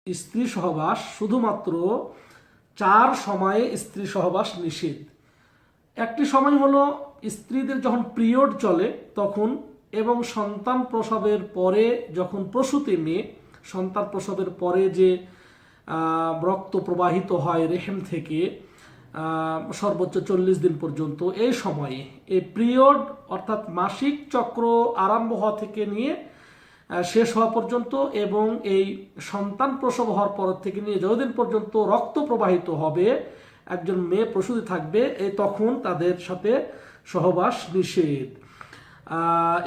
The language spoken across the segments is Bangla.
স্ত্রী সহবাস শুধুমাত্র 4 সময়ে স্ত্রী সহবাস নিষেধ। একটি সময় হলো স্ত্রীদের যখন পিরিয়ড চলে তখন, এবং সন্তান প্রসবের পরে যখন প্রসূতি মেয়ে সন্তান প্রসবের পরে যে রক্ত প্রবাহিত হয় রেহেম থেকে সর্বোচ্চ 40 দিন পর্যন্ত, এই সময়ে এই পিরিয়ড অর্থাৎ মাসিক চক্র আরম্ভ হওয়া থেকে নিয়ে শেষ হওয়া পর্যন্ত, এবং এই সন্তান প্রসব হওয়ার পর থেকে নিয়ে যতদিন পর্যন্ত রক্ত প্রবাহিত হবে, একজন মেয়ে প্রসূতি থাকবে, তখন তাদের সাথে সহবাস নিষেধ।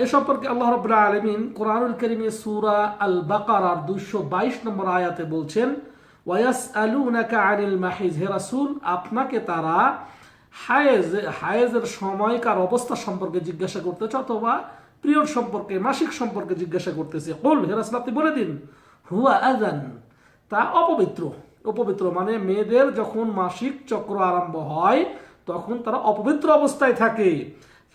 এ সম্পর্কে আল্লাহ রাব্বুল আলামিন কোরআনুল কারীমে সূরা আল বাকারার 222 নম্বর আয়াতে বলছেন, ওয়ায়াসআলুনাকা আনিল মাহিজ, হে রাসূল আপনাকে তারা হায়েজের সময়কার অবস্থা সম্পর্কে জিজ্ঞাসা করতেছে, অথবা পিরিয়ড সম্পর্কে, মাসিক সম্পর্কে জিজ্ঞাসা করতেছে। কুল, হে রাসূল আপনি বলে দিন, হুয়া আযান, তা অপবিত্র মানে মেয়েদের যখন মাসিক চক্র আরম্ভ হয় তখন তারা অপবিত্র অবস্থায় থাকে।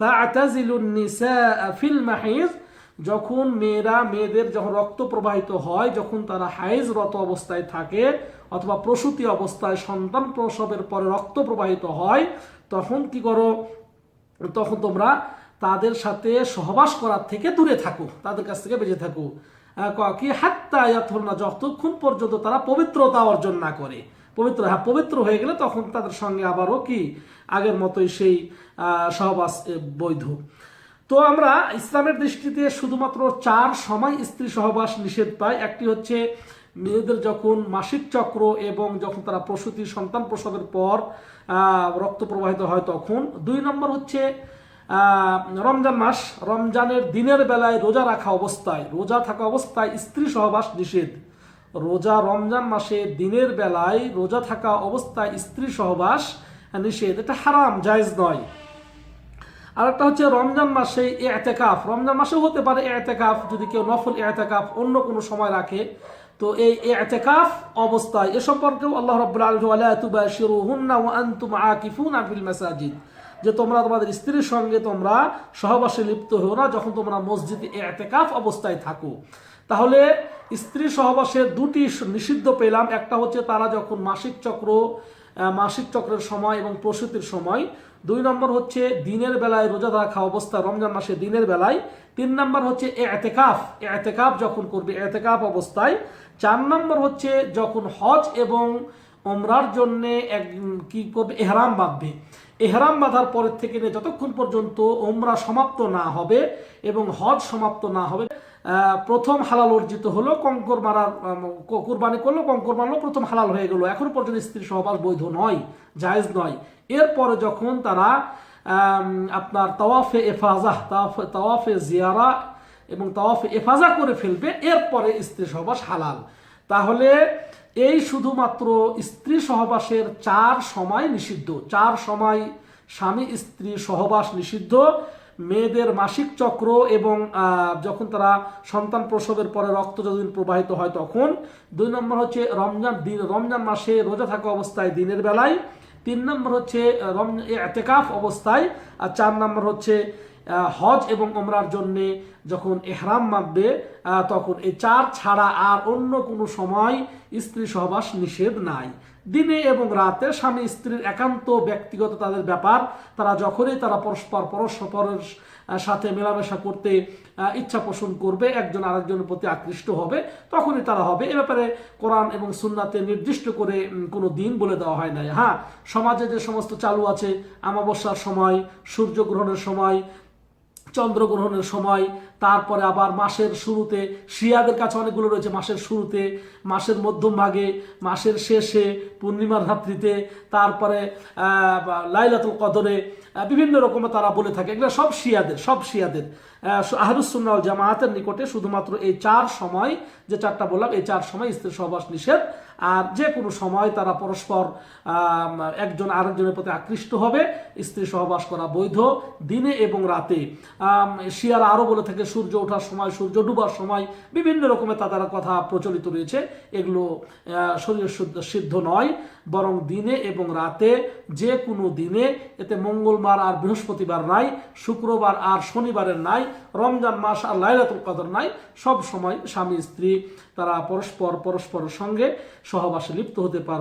ফাআতাজিলুন নিসাআ ফিল মাহিজ, যখন মেয়েদের যখন রক্ত প্রবাহিত হয়, যখন তারা হায়েজরত অবস্থায় থাকে অথবা প্রসূতি অবস্থায় সন্তান প্রসবের পরে রক্ত প্রবাহিত হয়, তখন কি করো? তখন তোমরা তাদের সাথে সহবাস করার থেকে দূরে থাকো, তাদের কাছ থেকে বেঁচে থাকো। কি হাত্তা ইয়াতহুরনা, যতক্ষণ পর্যন্ত তারা পবিত্রতা অর্জন না করে। পবিত্র হয়ে গেলে তখন তাদের সঙ্গে আবারও কি আগের মতোই সেই সহবাস বৈধ। তো আমরা ইসলামের দৃষ্টিতে শুধুমাত্র 4 সময় স্ত্রী সহবাস নিষেধ পাই। একটি হচ্ছে মেয়েদের যখন মাসিক চক্র এবং যখন তারা প্রসূতি সন্তান প্রসবের পর রক্ত প্রবাহিত হয় তখন। 2 নম্বর হচ্ছে রমজান মাস, রমজানের দিনের বেলায় রোজা থাকা অবস্থায় স্ত্রী সহবাস নিষেধ। রমজান মাসে দিনের বেলায় রোজা থাকা অবস্থায় স্ত্রী সহবাস নিষেধ, এটা হারাম, জায়েজ নয়। আর একটা হচ্ছে রমজান মাসে ইতিকাফ, রমজান মাসেও হতে পারে ইতিকাফ, যদি কেউ নফল ইতিকাফ অন্য কোনো সময় রাখে, তো এই ইতিকাফ অবস্থায় এ সম্পর্কেও আল্লাহ রাব্বুল আলামিন ওয়ালা তুবাশিরুহুন্না ওয়া আনতুম আকিফুনা ফিল মাসাজিদ, যে তোমরা তোমাদের স্ত্রীর সঙ্গে তোমরা সহবাসে লিপ্ত হও না যখন তোমরা মসজিদে ইতিকাফ অবস্থায় থাকো। তাহলে স্ত্রী সহবাসের 2টি নিষিদ্ধ পেলাম। একটা হচ্ছে তারা যখন মাসিক চক্রের সময় এবং প্রসূতির সময়। 2 নম্বর হচ্ছে দিনের বেলায় রোজা রাখা অবস্থা, রমজান মাসে দিনের বেলায়। 3 নম্বর হচ্ছে ইতিকাফ যখন করবে ইতিকাফ অবস্থায়। 4 নম্বর হচ্ছে যখন হজ এবং ওমরার জন্য কি করবে, এহরাম বাঁধবে। এহরাম বাঁধার পরের থেকে নিয়ে যতক্ষণ পর্যন্ত ওমরা সমাপ্ত না হবে এবং হজ সমাপ্ত না হবে, প্রথম হালাল অর্জিত হলো কঙ্কর মারার, কুরবানি করলো, কঙ্কর মারলো, প্রথম হালাল হয়ে গেল। এখন পর্যন্ত স্ত্রী সহবাস বৈধ নয়, জায়েজ নয়। এরপরে যখন তারা আপনার তাওয়াফে জিয়ারা এবং তাওয়াফে এফাজা করে ফেলবে, এরপরে স্ত্রী সহবাস হালাল। তাহলে এই শুধুমাত্র স্ত্রী সহবাসের 4 সময় নিষিদ্ধ। 4 সময় স্বামী স্ত্রী সহবাস নিষিদ্ধ। মেয়েদের মাসিক চক্র এবং যখন তারা সন্তান প্রসবের পরে রক্ত যতদিন প্রবাহিত হয় তখন। 2 নম্বর হচ্ছে রমজান মাসে রোজা থাকা অবস্থায় দিনের বেলায়। 3 নম্বর হচ্ছে ইতিকাফ অবস্থায়। আর 4 নম্বর হচ্ছে হজ এবং ওমরার জন্য যখন ইহরাম বাঁধবে তখন। এই 4 ছাড়া আর অন্য কোনো সময় স্ত্রী সহবাস নিষেধ নাই। দিনে এবং রাতে স্বামী স্ত্রীর একান্ত ব্যক্তিগত তাদের ব্যাপার, তারা যখনই তারা পরস্পরের সাথে মেলামেশা করতে ইচ্ছা পোষণ করবে, একজন আরেকজনের প্রতি আকৃষ্ট হবে, তখনই তারা হবে। এ ব্যাপারে কোরআন এবং সুন্নাতে নির্দিষ্ট করে কোনো দিন বলে দেওয়া হয় নাই। হ্যাঁ, সমাজে যে সমস্ত চালু আছে, অমাবস্যার সময়, সূর্যগ্রহণের সময়, চন্দ্রগ্রহণের সময়, তারপরে আবার মাসের শুরুতে, শিয়াদের কাছে অনেকগুলো রয়েছে, মাসের শুরুতে, মাসের মধ্যভাগে, মাসের শেষে, পূর্ণিমার রাত্রিতে, তারপরে লাইলাতুল কদরে, বিভিন্ন রকমের তারা বলে থাকে। এগুলো সব শিয়াদের আহলুস সুন্নাহ ওয়াল জামাআতের নিকটে শুধুমাত্র এই 4 সময়, যে 4টা বললাম, এই 4 সময় স্ত্রী সহবাস নিষেধ। আর যে কোনো সময় তারা পরস্পর একজন আরেকজনের প্রতি আকৃষ্ট হবে, স্ত্রী সহবাস করা বৈধ, দিনে এবং রাতে। শিয়ারা আরও বলে থাকে সূর্য ওঠার সময়, সূর্য ডুবার সময়, বিভিন্ন রকমের তাদের কথা প্রচলিত রয়েছে। এগুলো শরীয়ত সিদ্ধ নয়। বরং দিনে এবং রাতে যে কোনো দিনে, এতে মঙ্গলবার আর বৃহস্পতিবার নাই, শুক্রবার আর শনিবারের নাই, রমজান মাস আর লাইলাতুল কদর নাই, সব সময় স্বামী স্ত্রী তারা পরস্পরের সঙ্গে সহবাসে লিপ্ত হতে পারবে।